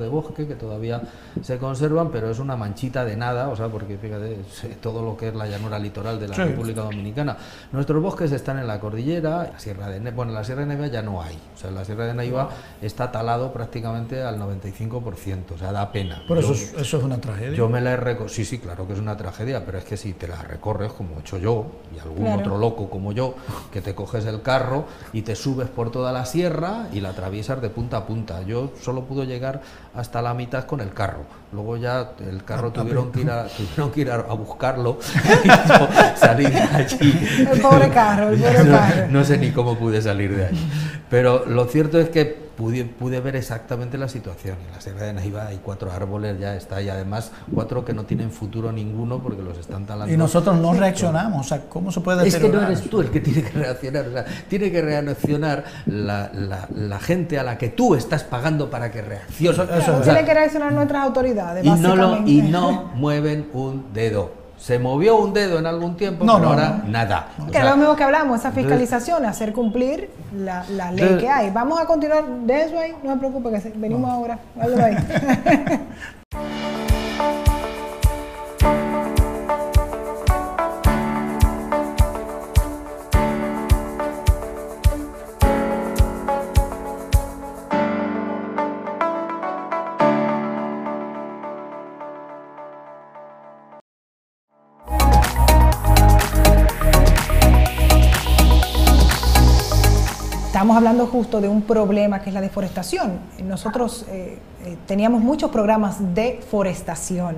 Speaker 3: de bosque que todavía se conservan, pero es una manchita de nada, o sea, porque fíjate, todo lo que es la llanura litoral de la República Dominicana. Nuestros bosques están en la cordillera, la Sierra de Neiva ya no hay. O sea, la Sierra de Neiva está talado prácticamente al 95%, o sea, da pena.
Speaker 2: Pero eso es una tragedia.
Speaker 3: Yo me la he recorrido, sí, claro que es una tragedia, pero es que si te la recorres, como he hecho yo, y algún otro loco como yo, que te coges el carro y te subes por toda la sierra y la atraviesas de punta a punta. Yo solo pude llegar hasta la mitad con el carro. Luego ya el carro tuvieron que ir a buscarlo y yo salí de allí.
Speaker 1: El pobre carro.
Speaker 3: No sé ni cómo pude salir de allí. Pero lo cierto es que pude ver exactamente la situación. En la Sierra de Neiva hay 4 árboles, ya está, y además 4 que no tienen futuro ninguno porque los están talando.
Speaker 2: Y nosotros no reaccionamos, o sea, ¿cómo se puede deteriorar?
Speaker 3: Es que no eres tú el que tiene que reaccionar, o sea, tiene que reaccionar la gente a la que tú estás pagando para que reaccione.
Speaker 1: Tiene que reaccionar nuestras autoridades, básicamente.
Speaker 3: Y no mueven un dedo. Se movió un dedo en algún tiempo, pero ahora nada.
Speaker 1: Que es lo mismo que hablamos, esa fiscalización, hacer cumplir la ley que hay. Vamos a continuar de eso ahí, no me preocupe, que venimos ahora. Háblalo ahí. Estamos hablando justo de un problema que es la deforestación. Nosotros teníamos muchos programas de forestación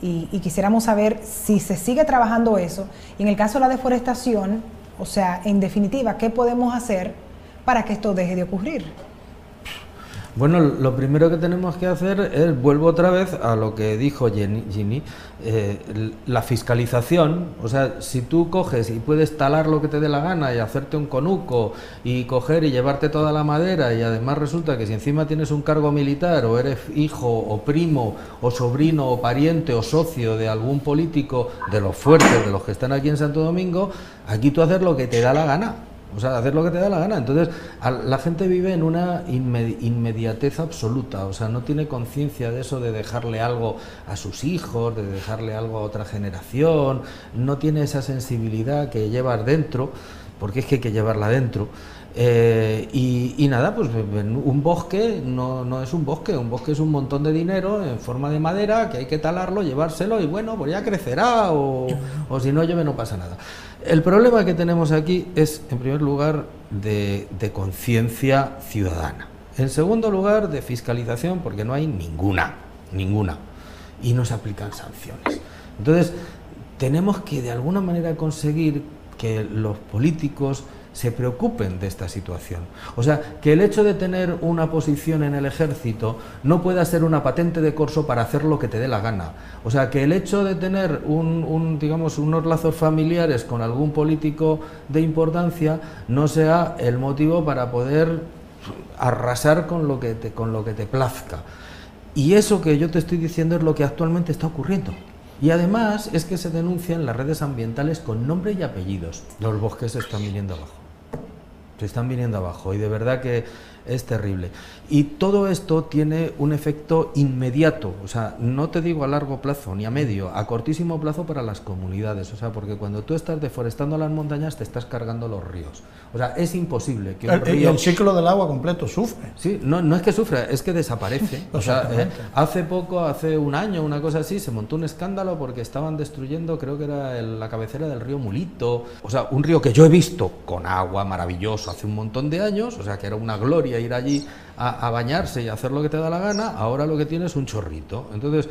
Speaker 1: y quisiéramos saber si se sigue trabajando eso. Y en el caso de la deforestación, o sea, en definitiva, ¿qué podemos hacer para que esto deje de ocurrir?
Speaker 3: Bueno, lo primero que tenemos que hacer es, vuelvo otra vez a lo que dijo Ginny, la fiscalización. O sea, si tú coges y puedes talar lo que te dé la gana y hacerte un conuco y coger y llevarte toda la madera, y además resulta que si encima tienes un cargo militar o eres hijo o primo o sobrino o pariente o socio de algún político de los fuertes, de los que están aquí en Santo Domingo, aquí tú haces lo que te da la gana. O sea, hacer lo que te da la gana. Entonces, la gente vive en una inmediatez absoluta. O sea, no tiene conciencia de eso, de dejarle algo a sus hijos, de dejarle algo a otra generación. No tiene esa sensibilidad que llevas dentro, porque es que hay que llevarla dentro. Y nada, pues un bosque no es un bosque es un montón de dinero en forma de madera que hay que talarlo, llevárselo y bueno, pues ya crecerá o si no llueve no pasa nada. El problema que tenemos aquí es, en primer lugar, de conciencia ciudadana. En segundo lugar, de fiscalización, porque no hay ninguna. ninguna, y no se aplican sanciones. Entonces, tenemos que de alguna manera conseguir que los políticos se preocupen de esta situación. O sea, que el hecho de tener una posición en el ejército no pueda ser una patente de corso para hacer lo que te dé la gana. O sea, que el hecho de tener digamos, unos lazos familiares con algún político de importancia no sea el motivo para poder arrasar con lo que te plazca. Y eso que yo te estoy diciendo es lo que actualmente está ocurriendo. Y además es que se denuncian las redes ambientales con nombre y apellidos. Los bosques se están viniendo abajo. Se están viniendo abajo y de verdad que es terrible. Y todo esto tiene un efecto inmediato, o sea, no te digo a largo plazo ni a medio, a cortísimo plazo para las comunidades, o sea, porque cuando tú estás deforestando las montañas te estás cargando los ríos. O sea, es imposible que un río...
Speaker 2: El ciclo del agua completo sufre.
Speaker 3: Sí, no es que sufra, es que desaparece. O sea, hace poco, hace un año, una cosa así, se montó un escándalo porque estaban destruyendo, creo que era la cabecera del río Mulito, o sea, un río que yo he visto con agua maravilloso hace un montón de años, o sea, que era una gloria ir allí a bañarse y hacer lo que te da la gana. Ahora lo que tiene es un chorrito. Entonces,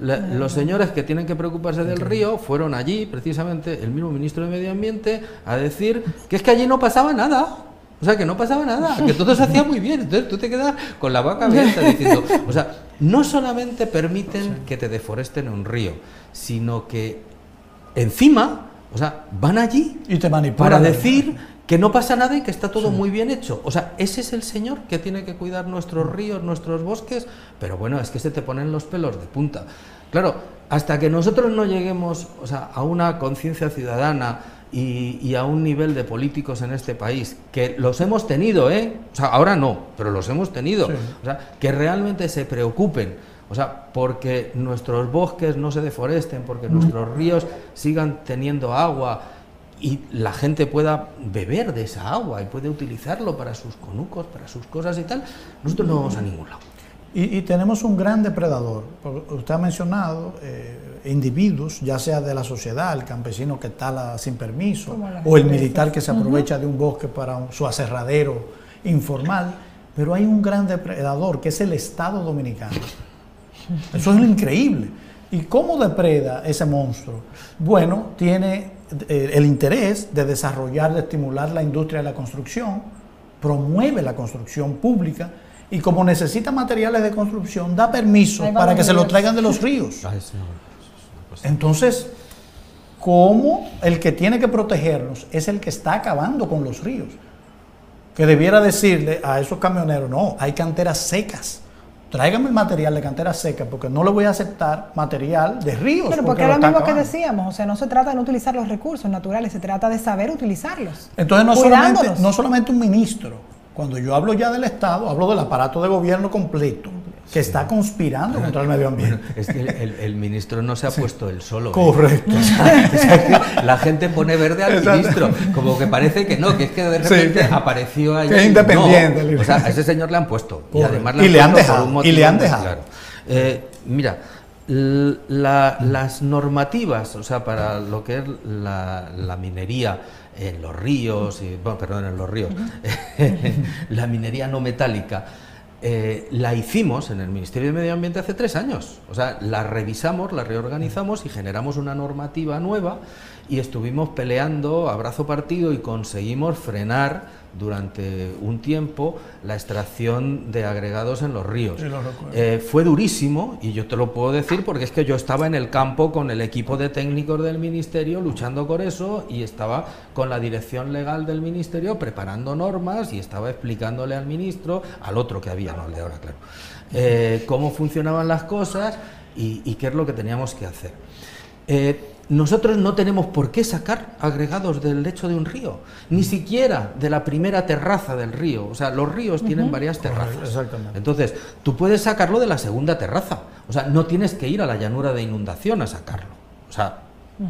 Speaker 3: los señores que tienen que preocuparse del río fueron allí, precisamente, el mismo ministro de Medio Ambiente, a decir que es que allí no pasaba nada. O sea, que no pasaba nada, que todo se hacía muy bien. Entonces tú te quedas con la boca abierta diciendo, o sea, no solamente permiten que te deforesten un río, sino que encima, o sea, van allí
Speaker 2: y te manipulan
Speaker 3: para decir que no pasa nada y que está todo muy bien hecho. O sea, ese es el señor que tiene que cuidar nuestros ríos, nuestros bosques, pero bueno, es que se te ponen los pelos de punta. Claro, hasta que nosotros no lleguemos, o sea, a una conciencia ciudadana y a un nivel de políticos en este país, que los hemos tenido, o sea, ahora no, pero los hemos tenido, o sea, que realmente se preocupen, o sea, porque nuestros bosques no se deforesten, porque nuestros ríos sigan teniendo agua, y la gente pueda beber de esa agua y puede utilizarlo para sus conucos, para sus cosas y tal, nosotros no vamos a ningún lado.
Speaker 2: Y tenemos un gran depredador. Usted ha mencionado individuos, ya sea de la sociedad, el campesino que tala sin permiso, o el militar que se aprovecha de un bosque para su aserradero informal, pero hay un gran depredador que es el Estado Dominicano. Eso es lo increíble. ¿Y cómo depreda ese monstruo? Bueno, tiene el interés de desarrollar, de estimular la industria de la construcción, promueve la construcción pública y como necesita materiales de construcción, da permiso para que se lo traigan de los ríos. Entonces, ¿cómo el que tiene que protegernos es el que está acabando con los ríos? Que debiera decirle a esos camioneros, no, hay canteras secas. Tráigame el material de cantera seca, porque no le voy a aceptar material de ríos.
Speaker 1: Pero porque es lo mismo que decíamos, o sea, no se trata de no utilizar los recursos naturales, se trata de saber utilizarlos.
Speaker 2: Entonces no solamente un ministro, cuando yo hablo ya del Estado, hablo del aparato de gobierno completo, que está conspirando contra el medio ambiente.
Speaker 3: Bueno, es que el ministro no se ha puesto él solo.
Speaker 2: Correcto.
Speaker 3: O sea, la gente pone verde al ministro, como que parece que no, que es que de repente apareció allí.
Speaker 2: Que es independiente.
Speaker 3: No, o sea, a ese señor le han puesto.
Speaker 2: Correcto.
Speaker 3: Y además
Speaker 2: le han dejado. Y le han dejado.
Speaker 3: Claro. Mira, las normativas, o sea, para lo que es la minería en los ríos, en los ríos, la minería no metálica, la hicimos en el Ministerio de Medio Ambiente hace 3 años. O sea, la revisamos, la reorganizamos y generamos una normativa nueva y estuvimos peleando a brazo partido y conseguimos frenar durante un tiempo la extracción de agregados en los ríos. Sí, fue durísimo y yo te lo puedo decir porque es que yo estaba en el campo con el equipo de técnicos del Ministerio luchando por eso y estaba con la dirección legal del Ministerio preparando normas y estaba explicándole al ministro, al otro que había, no al de ahora, claro, cómo funcionaban las cosas y qué es lo que teníamos que hacer. Nosotros no tenemos por qué sacar agregados del lecho de un río, ni siquiera de la primera terraza del río. O sea, los ríos tienen varias terrazas.
Speaker 2: Exactamente.
Speaker 3: Entonces, tú puedes sacarlo de la segunda terraza. O sea, no tienes que ir a la llanura de inundación a sacarlo. O sea,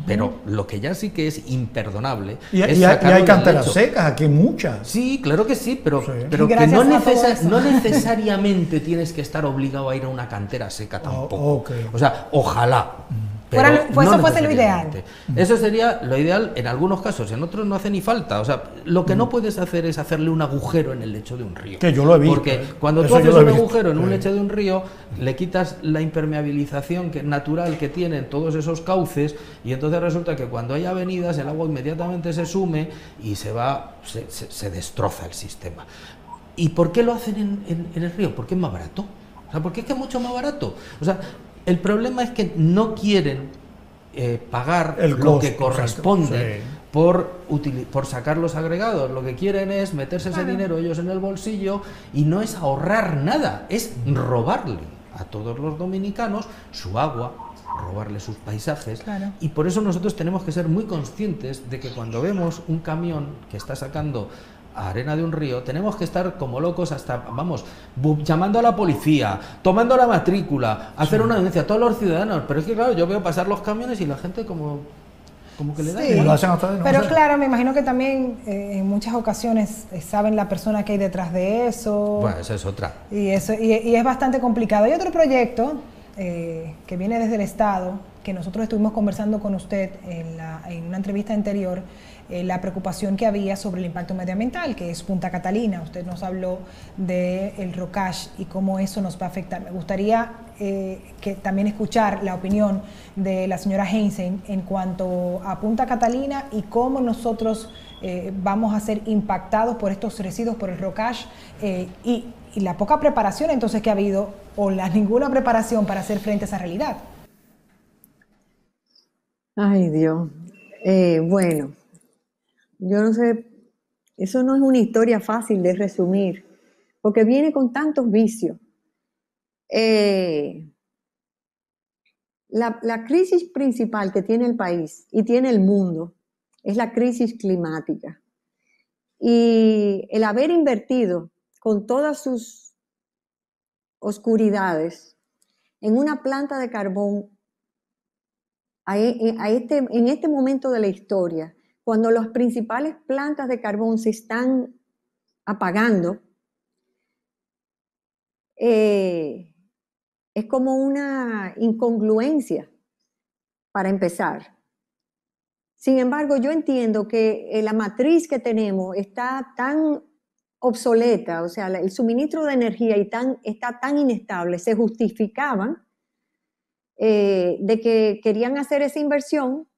Speaker 3: pero lo que ya sí que es imperdonable es sacarlo
Speaker 2: hay canteras secas, aquí muchas.
Speaker 3: Sí, claro que sí, pero que no necesariamente tienes que estar obligado a ir a una cantera seca tampoco. O sea, ojalá.
Speaker 1: Eso fuese lo ideal.
Speaker 3: Eso sería lo ideal en algunos casos, en otros no hace ni falta. O sea, lo que no puedes hacer es hacerle un agujero en el lecho de un río.
Speaker 2: Que yo lo he visto.
Speaker 3: Porque cuando tú haces un agujero en un lecho de un río, le quitas la impermeabilización natural que tienen todos esos cauces, y entonces resulta que cuando hay avenidas el agua inmediatamente se sume y se destroza el sistema. ¿Y por qué lo hacen en el río? Porque es más barato. O sea, porque es que es mucho más barato. O sea, el problema es que no quieren pagar lo que corresponde por sacar los agregados. Lo que quieren es meterse ese dinero ellos en el bolsillo, y no es ahorrar nada, es robarle a todos los dominicanos su agua, robarle sus paisajes. Y por eso nosotros tenemos que ser muy conscientes de que cuando vemos un camión que está sacando arena de un río, tenemos que estar como locos hasta, vamos, llamando a la policía, tomando la matrícula, hacer una denuncia a todos los ciudadanos. Pero es que claro, yo veo pasar los camiones y la gente como que le da igual.
Speaker 1: Pero claro, me imagino que también en muchas ocasiones saben la persona que hay detrás de eso.
Speaker 3: Bueno, esa es otra.
Speaker 1: Y es bastante complicado. Hay otro proyecto que viene desde el Estado, que nosotros estuvimos conversando con usted en una entrevista anterior, la preocupación que había sobre el impacto medioambiental, que es Punta Catalina. Usted nos habló del ROCASH y cómo eso nos va a afectar. Me gustaría que también escuchar la opinión de la señora Heinzen en cuanto a Punta Catalina y cómo nosotros vamos a ser impactados por estos residuos, por el ROCASH, y la poca preparación entonces que ha habido, o ninguna preparación para hacer frente a esa realidad.
Speaker 4: Ay, Dios. Bueno, yo no sé, eso no es una historia fácil de resumir, porque viene con tantos vicios. La crisis principal que tiene el país y tiene el mundo es la crisis climática. Y el haber invertido con todas sus oscuridades en una planta de carbón en este momento de la historia, cuando las principales plantas de carbón se están apagando, es como una incongruencia para empezar. Sin embargo, yo entiendo que la matriz que tenemos está tan obsoleta, o sea, el suministro de energía está tan inestable, se justificaban de que querían hacer esa inversión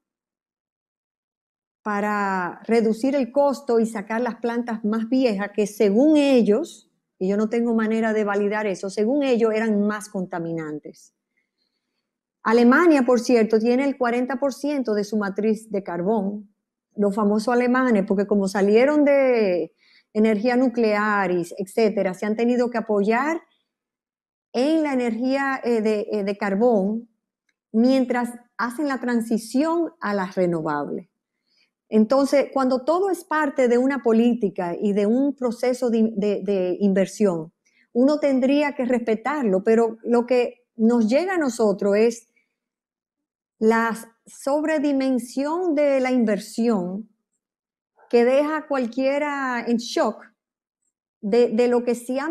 Speaker 4: para reducir el costo y sacar las plantas más viejas que según ellos, y yo no tengo manera de validar eso, según ellos eran más contaminantes. Alemania, por cierto, tiene el 40% de su matriz de carbón, los famosos alemanes, porque como salieron de energía nuclear, etcétera, se han tenido que apoyar en la energía de carbón mientras hacen la transición a las renovables. Entonces, cuando todo es parte de una política y de un proceso de inversión, uno tendría que respetarlo, pero lo que nos llega a nosotros es la sobredimensión de la inversión que deja a cualquiera en shock de lo que se ha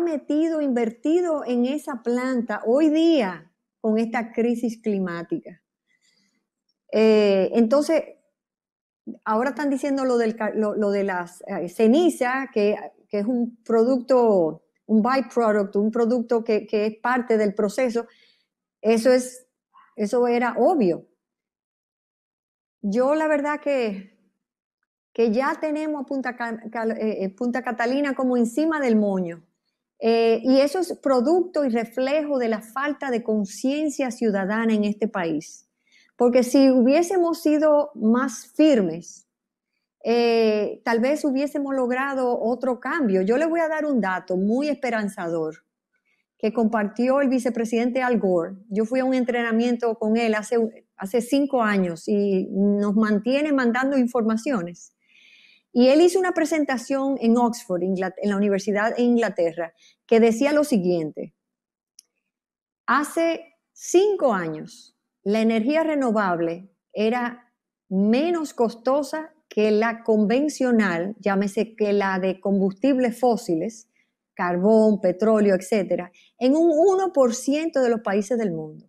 Speaker 4: invertido en esa planta hoy día con esta crisis climática. Entonces, ahora están diciendo lo de las cenizas, que es un producto, un byproduct, un producto que es parte del proceso. Eso era obvio. Yo la verdad que ya tenemos Punta Catalina como encima del moño. Y eso es producto y reflejo de la falta de conciencia ciudadana en este país. Porque si hubiésemos sido más firmes, tal vez hubiésemos logrado otro cambio. Yo les voy a dar un dato muy esperanzador que compartió el vicepresidente Al Gore. Yo fui a un entrenamiento con él hace 5 años y nos mantiene mandando informaciones. Y él hizo una presentación en Oxford, en la Universidad de Inglaterra, que decía lo siguiente: hace 5 años la energía renovable era menos costosa que la convencional, llámese que la de combustibles fósiles, carbón, petróleo, etcétera, en un 1% de los países del mundo.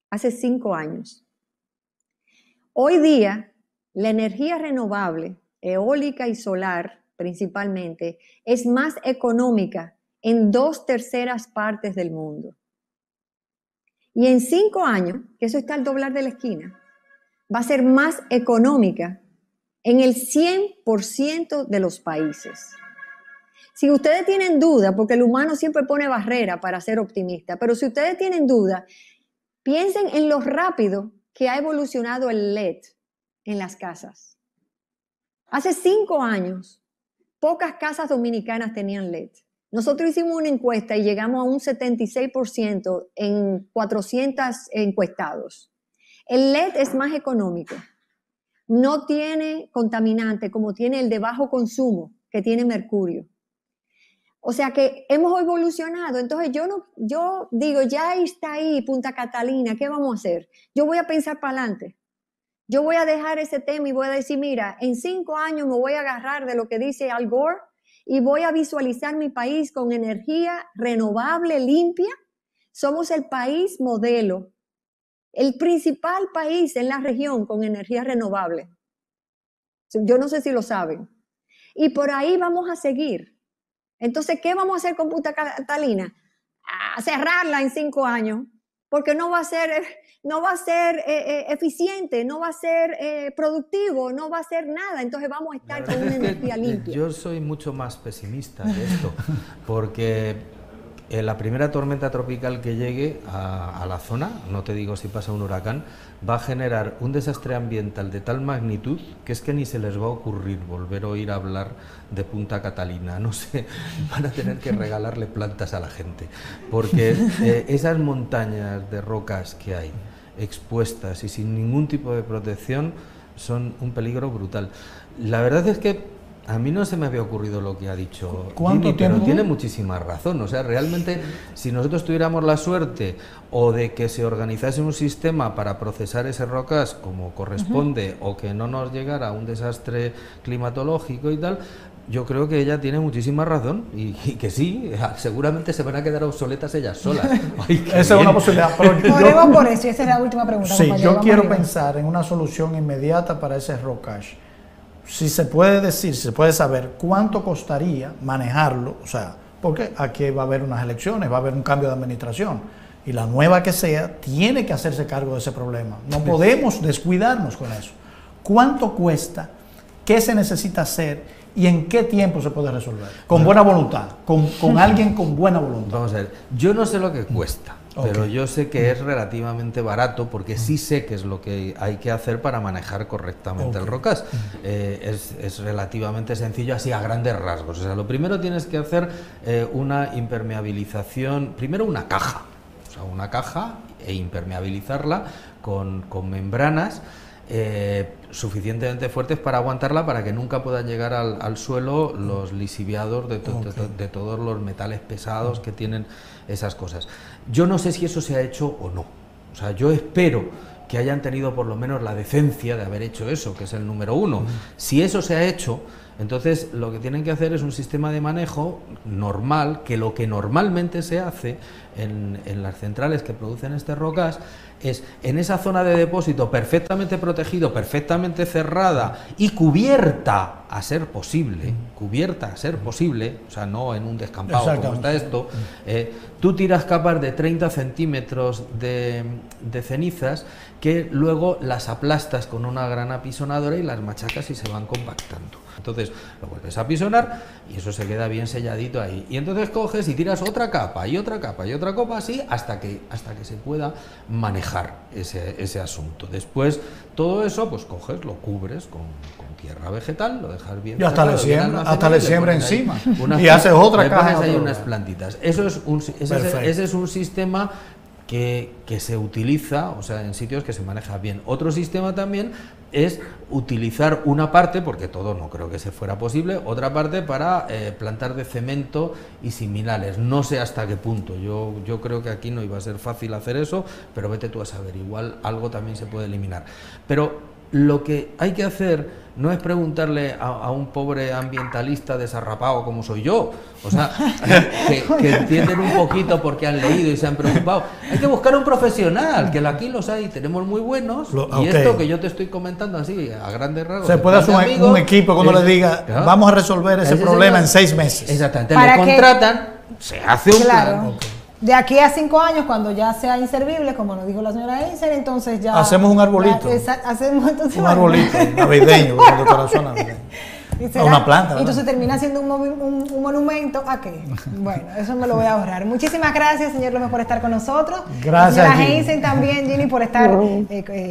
Speaker 4: Hace 5 años. Hoy día, la energía renovable, eólica y solar principalmente, es más económica en 2/3 partes del mundo. Y en 5 años, que eso está al doblar de la esquina, va a ser más económica en el 100% de los países. Si ustedes tienen duda, porque el humano siempre pone barrera para ser optimista, pero si ustedes tienen duda, piensen en lo rápido que ha evolucionado el LED en las casas. Hace 5 años, pocas casas dominicanas tenían LED. Nosotros hicimos una encuesta y llegamos a un 76% en 400 encuestados. El LED es más económico. No tiene contaminante como tiene el de bajo consumo, que tiene mercurio. O sea que hemos evolucionado. Entonces yo digo, ya está ahí Punta Catalina, ¿qué vamos a hacer? Yo voy a pensar para adelante. Yo voy a dejar ese tema y voy a decir, mira, en 5 años me voy a agarrar de lo que dice Al Gore y voy a visualizar mi país con energía renovable, limpia. Somos el país modelo, el principal país en la región con energía renovable. Yo no sé si lo saben. Y por ahí vamos a seguir. Entonces, ¿qué vamos a hacer con Punta Catalina? A cerrarla en 5 años, porque no va a ser eficiente, no va a ser productivo, no va a ser nada. Entonces vamos a estar con una energía limpia.
Speaker 3: Yo soy mucho más pesimista de esto, porque la primera tormenta tropical que llegue a la zona, no te digo si pasa un huracán, va a generar un desastre ambiental de tal magnitud que es que ni se les va a ocurrir volver a oír hablar de Punta Catalina. No sé, van a tener que regalarle plantas a la gente, porque esas montañas de rocas que hay expuestas y sin ningún tipo de protección son un peligro brutal. La verdad es que a mí no se me había ocurrido lo que ha dicho Jimmy, pero tiene muchísima razón. O sea, realmente, si nosotros tuviéramos la suerte o de que se organizase un sistema para procesar ese rocas como corresponde, o que no nos llegara un desastre climatológico y tal, yo creo que ella tiene muchísima razón y que sí, seguramente se van a quedar obsoletas ellas solas. Ay,
Speaker 2: esa es una posibilidad.
Speaker 1: Pero por eso, esa es la última pregunta.
Speaker 2: Sí, yo quiero pensar en una solución inmediata para ese rocas. Si se puede decir, si se puede saber cuánto costaría manejarlo, o sea, porque aquí va a haber unas elecciones, va a haber un cambio de administración y la nueva que sea tiene que hacerse cargo de ese problema. No podemos descuidarnos con eso. ¿Cuánto cuesta? ¿Qué se necesita hacer? ¿Y en qué tiempo se puede resolver? Con buena voluntad, con alguien con buena voluntad.
Speaker 3: Vamos a ver, yo no sé lo que cuesta. Pero yo sé que es relativamente barato, porque sí sé qué es lo que hay que hacer para manejar correctamente el rocas. Es relativamente sencillo, así a grandes rasgos. O sea, lo primero tienes que hacer una impermeabilización, primero una caja, o sea, una caja e impermeabilizarla con membranas suficientemente fuertes para aguantarla, para que nunca puedan llegar al suelo los lisiviados de todos los metales pesados que tienen esas cosas. Yo no sé si eso se ha hecho o no. O sea, yo espero que hayan tenido por lo menos la decencia de haber hecho eso, que es el número 1. Si eso se ha hecho, entonces lo que tienen que hacer es un sistema de manejo normal, que lo que normalmente se hace en las centrales que producen este rocas es en esa zona de depósito perfectamente protegido, perfectamente cerrada y cubierta a ser posible, o sea, no en un descampado como está esto, tú tiras capas de 30 centímetros de cenizas que luego las aplastas con una gran apisonadora y las machacas y se van compactando. Entonces lo vuelves a apisonar y eso se queda bien selladito ahí. Y entonces coges y tiras otra capa y otra capa y otra capa así hasta que se pueda manejar ese asunto. Después todo eso pues coges, lo cubres con tierra vegetal, lo dejas bien.
Speaker 2: Y hasta le siembra encima. Y haces otra caja.
Speaker 3: Hay unas plantitas. Ese es un sistema que se utiliza, o sea, en sitios que se maneja bien. Otro sistema también es utilizar una parte, porque todo no creo que se fuera posible, otra parte para plantar de cemento y similares. No sé hasta qué punto. Yo creo que aquí no iba a ser fácil hacer eso, pero vete tú a saber, igual algo también se puede eliminar. Pero lo que hay que hacer no es preguntarle a un pobre ambientalista desarrapado como soy yo, o sea, que entienden un poquito porque han leído y se han preocupado. Hay que buscar un profesional, que aquí los hay, tenemos muy buenos, y esto que yo te estoy comentando así, a grandes rasgos.
Speaker 2: Se puede hacer un equipo cuando le diga, vamos a resolver ese problema en 6 meses.
Speaker 3: Exactamente, le contratan, se hace un plan.
Speaker 1: De aquí a 5 años, cuando ya sea inservible, como nos dijo la señora Einser, entonces ya...
Speaker 2: Hacemos un arbolito.
Speaker 1: Hacemos entonces
Speaker 2: un arbolito navideño, con decoración navideña. Una planta, ¿verdad?
Speaker 1: Entonces termina siendo un monumento a qué. Bueno, eso me lo voy a ahorrar. Muchísimas gracias, señor López, por estar con nosotros.
Speaker 2: Gracias.
Speaker 1: Señora Einser también, Ginny, por estar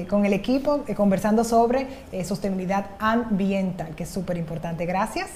Speaker 1: con el equipo conversando sobre sostenibilidad ambiental, que es súper importante. Gracias.